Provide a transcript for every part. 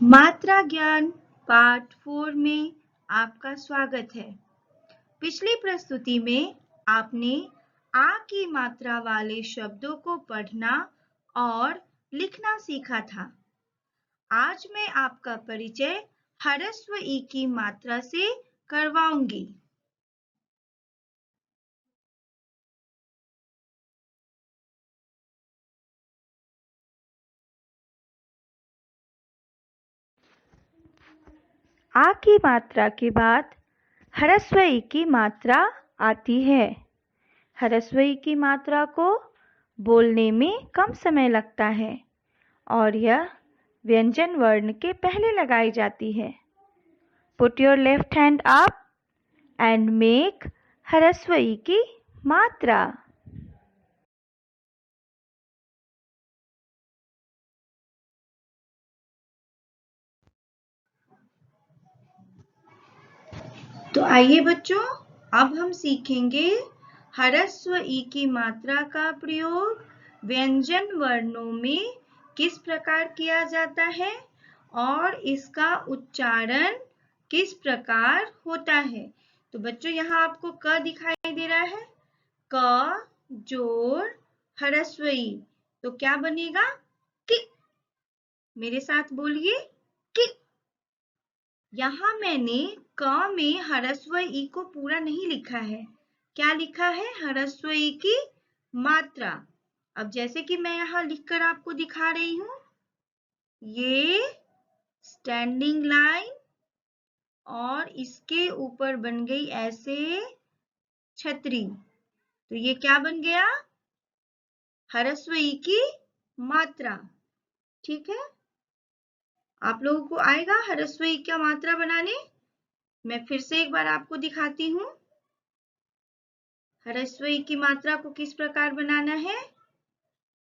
मात्रा ज्ञान पार्ट 4 में आपका स्वागत है। पिछली प्रस्तुति में आपने आ की मात्रा वाले शब्दों को पढ़ना और लिखना सीखा था। आज मैं आपका परिचय ह्रस्व ई की मात्रा से करवाऊंगी। आ की मात्रा के बाद ह्रस्व ई की मात्रा आती है। ह्रस्व ई की मात्रा को बोलने में कम समय लगता है और यह व्यंजन वर्ण के पहले लगाई जाती है। Put your left hand up and make ह्रस्व ई की मात्रा। तो आइए बच्चों, अब हम सीखेंगे ह्रस्व ई की मात्रा का प्रयोग व्यंजन वर्णों में किस प्रकार किया जाता है और इसका उच्चारण किस प्रकार होता है। तो बच्चों, यहाँ आपको क दिखाई दे रहा है, क जोड़ ह्रस्व ई, तो क्या बनेगा? कि। मेरे साथ बोलिए, कि। यहाँ मैंने क में ह्रस्व ई को पूरा नहीं लिखा है। क्या लिखा है? ह्रस्व ई की मात्रा। अब जैसे कि मैं यहाँ लिखकर आपको दिखा रही हूं, ये स्टैंडिंग लाइन और इसके ऊपर बन गई ऐसे छतरी। तो ये क्या बन गया? ह्रस्व ई की मात्रा। ठीक है, आप लोगों को आएगा ह्रस्व ई का मात्रा बनाने? मैं फिर से एक बार आपको दिखाती हूँ ह्रस्व ई की मात्रा को किस प्रकार बनाना है।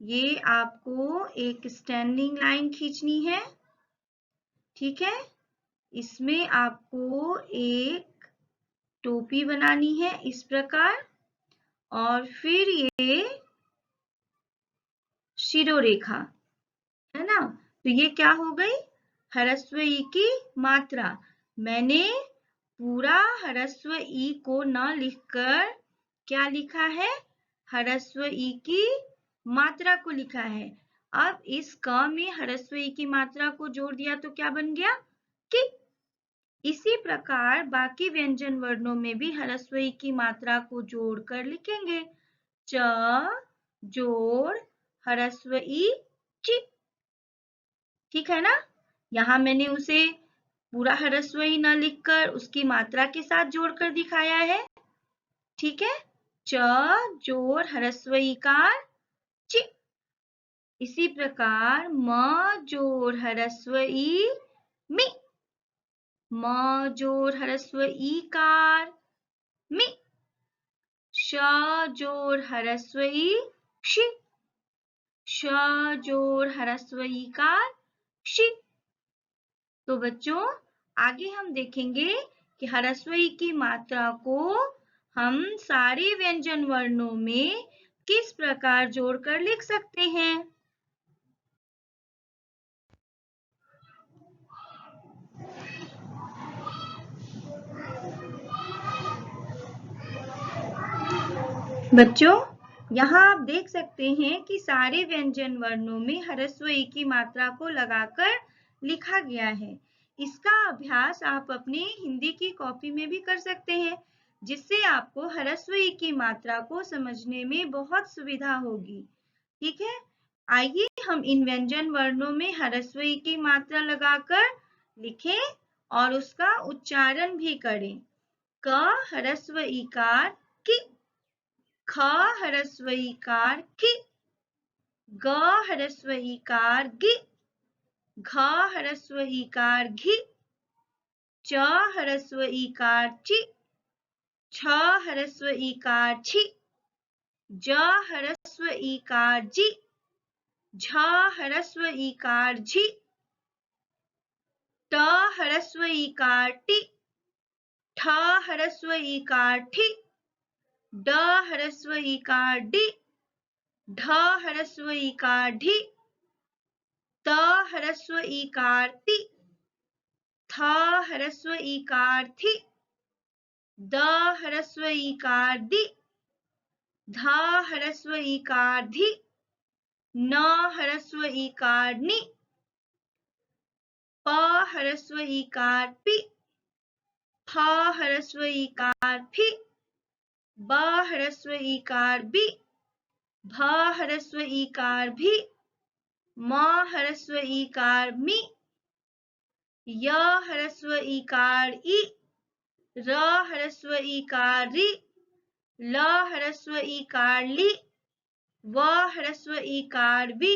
ये आपको एक स्टैंडिंग लाइन खींचनी है, ठीक है। इसमें आपको एक टोपी बनानी है इस प्रकार, और फिर ये शिरोरेखा, है ना। तो ये क्या हो गई? ह्रस्व ई की मात्रा। मैंने पूरा ह्रस्व ई को न लिखकर क्या लिखा है? ह्रस्व ई की मात्रा को लिखा है। अब इस क में ह्रस्व ई की मात्रा को जोड़ दिया तो क्या बन गया? कि। इसी प्रकार बाकी व्यंजन वर्णों में भी ह्रस्व ई की मात्रा को जोड़कर लिखेंगे। च जोड़ ह्रस्व ई चि। ठीक है ना। यहाँ मैंने उसे पूरा ह्रस्व ई न लिखकर उसकी मात्रा के साथ जोड़कर दिखाया है। ठीक है, च जोड़ ह्रस्व ईकार चि। इसी प्रकार म जोड़ ह्रस्व ई मि। म जोड़ ह्रस्व ईकार मि। श जोड़ ह्रस्व ई क्षि। श जोड़ ह्रस्व ईकार क्षि। तो बच्चों, आगे हम देखेंगे कि ह्रस्व ई की मात्रा को हम सारे व्यंजन वर्णों में किस प्रकार जोड़कर लिख सकते हैं। बच्चों, यहाँ आप देख सकते हैं कि सारे व्यंजन वर्णों में ह्रस्व ई की मात्रा को लगाकर लिखा गया है। इसका अभ्यास आप अपने हिंदी की कॉपी में भी कर सकते हैं, जिससे आपको ह्रस्व ई की मात्रा को समझने में बहुत सुविधा होगी। ठीक है, आइए हम इन व्यंजन वर्णों में ह्रस्व ई की मात्रा लगाकर लिखें और उसका उच्चारण भी करें। क ह्रस्व ईकार कि। ख ह्रस्व ईकार कि। ग ह्रस्व ईकार गि। घ ह्रस्व ईकार घि। च ह्रस्व ईकार चि। छ ह्रस्व ईकार छि। ज ह्रस्व ईकार जि। झ ह्रस्व ईकार झि। ट ह्रस्व ईकार टि। ठ ह्रस्व ईकार ठि। ड ह्रस्व ईकार डि। ढ ह्रस्व ईकार ढि। त ह्रस्व ईकार ति। थ ह्रस्व ईकार थी, द ह्रस्व ईकार दि, ध ह्रस्व ईकार धी, न ह्रस्व ईकार नि, प ह्रस्व ईकार पि, फ ह्रस्व ईकार फि, ब ह्रस्व ईकार बि, भ ह्रस्व ईकार भी, म ह्रस्व ईकार मी, य ह्रस्व ईकार ई, र ह्रस्व ईकार रि, ल ह्रस्व ईकार लि, व ह्रस्व ईकार वि,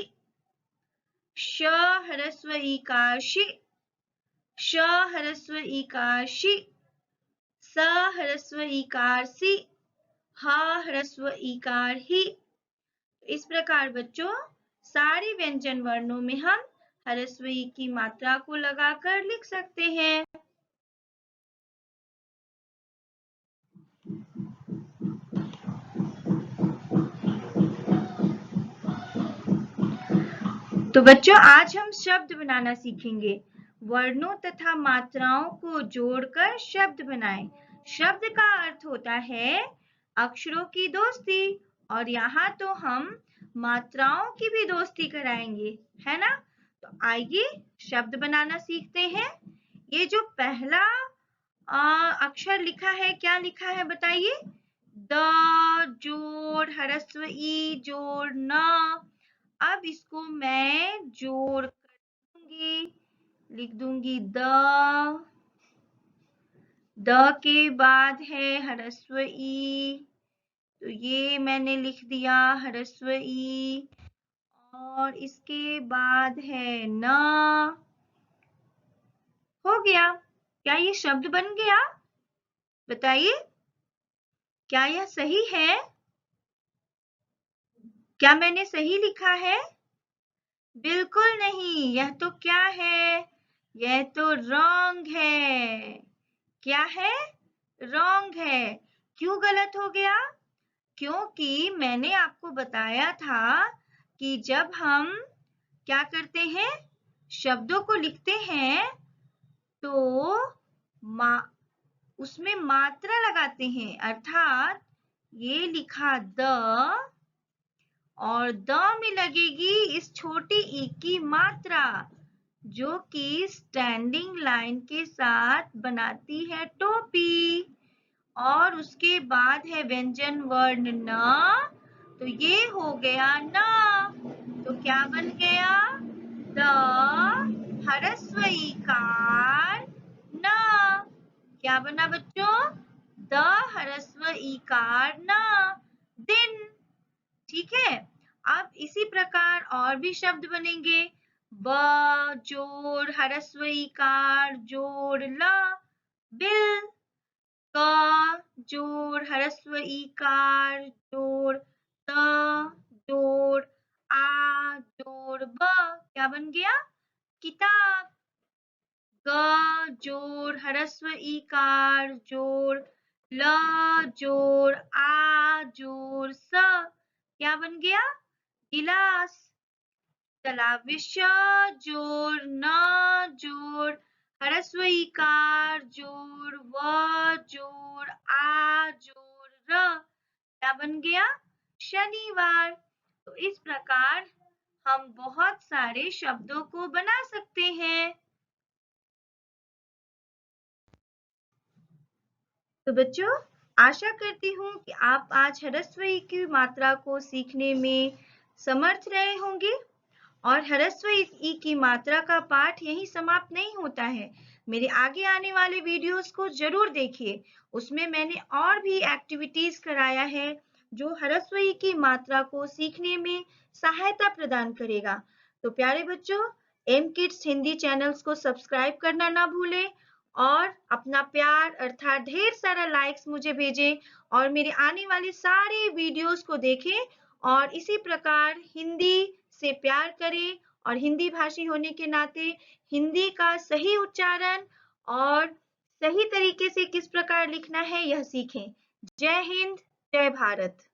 श ह्रस्व ईकार शि, श ह्रस्व ईकार शि, स ह्रस्व ईकार सि, ह ह्रस्व ईकार ही। इस प्रकार बच्चों सारे व्यंजन वर्णों में हम ह्रस्व ई की मात्रा को लगाकर लिख सकते हैं। तो बच्चों आज हम शब्द बनाना सीखेंगे। वर्णों तथा मात्राओं को जोड़कर शब्द बनाएं। शब्द का अर्थ होता है अक्षरों की दोस्ती, और यहाँ तो हम मात्राओं की भी दोस्ती कराएंगे, है ना? तो आइए शब्द बनाना सीखते हैं। ये जो पहला अक्षर लिखा है, क्या लिखा है बताइए? द जोड़ ह्रस्व ई जोड़ न। अब इसको मैं जोड़ कर दूंगी, लिख दूंगी द के बाद है ह्रस्व ई, तो ये मैंने लिख दिया ह्रस्व ई, और इसके बाद है न। हो गया। क्या ये शब्द बन गया? बताइए, क्या यह सही है? क्या मैंने सही लिखा है? बिल्कुल नहीं, यह तो क्या है? यह तो रॉन्ग है। क्या है? रॉन्ग है। क्यों गलत हो गया? क्योंकि मैंने आपको बताया था कि जब हम क्या करते हैं, शब्दों को लिखते हैं तो उसमें मात्रा लगाते हैं, अर्थात ये लिखा द, और द में लगेगी इस छोटी ई की मात्रा, जो कि स्टैंडिंग लाइन के साथ बनाती है टोपी, और उसके बाद है व्यंजन वर्ण न, तो ये हो गया न। तो क्या बन गया? द ह्रस्व ईकार न। क्या बना बच्चों? द ह्रस्व ईकार न, दिन। ठीक है। अब इसी प्रकार और भी शब्द बनेंगे। ब जोड़ ह्रस्व ईकार जोड़ ल, बिल। क जोड़ ह्रस्व ईकार जोड़ त जोड़ आ जोड़ ब, क्या बन गया? किताब। ग जोड़ ह्रस्व ईकार जोड़ ल जोड़ आ जोड़ स, क्या बन गया? गिलास। तलाविष्य जोड़ न जोड़ ह्रस्व ईकार जोड़ व जोड़ आ जोड़ र, क्या बन गया? शनिवार। तो इस प्रकार हम बहुत सारे शब्दों को बना सकते हैं। तो बच्चों आशा करती हूँ कि आप आज ह्रस्व ई की मात्रा को सीखने में समर्थ रहे होंगे। और ह्रस्व ई की मात्रा का पाठ यहीं समाप्त नहीं होता है। मेरे आगे आने वाले वीडियोस को जरूर देखिए, उसमें मैंने और भी एक्टिविटीज कराया है जो ह्रस्व ई की मात्रा को सीखने में सहायता प्रदान करेगा। तो प्यारे बच्चों, एम किड्स हिंदी चैनल्स को सब्सक्राइब करना ना भूलें, और अपना प्यार अर्थात ढेर सारा लाइक्स मुझे भेजें, और मेरे आने वाले सारे वीडियोस को देखें, और इसी प्रकार हिंदी से प्यार करें, और हिंदी भाषी होने के नाते हिंदी का सही उच्चारण और सही तरीके से किस प्रकार लिखना है यह सीखें। जय हिंद, जय भारत।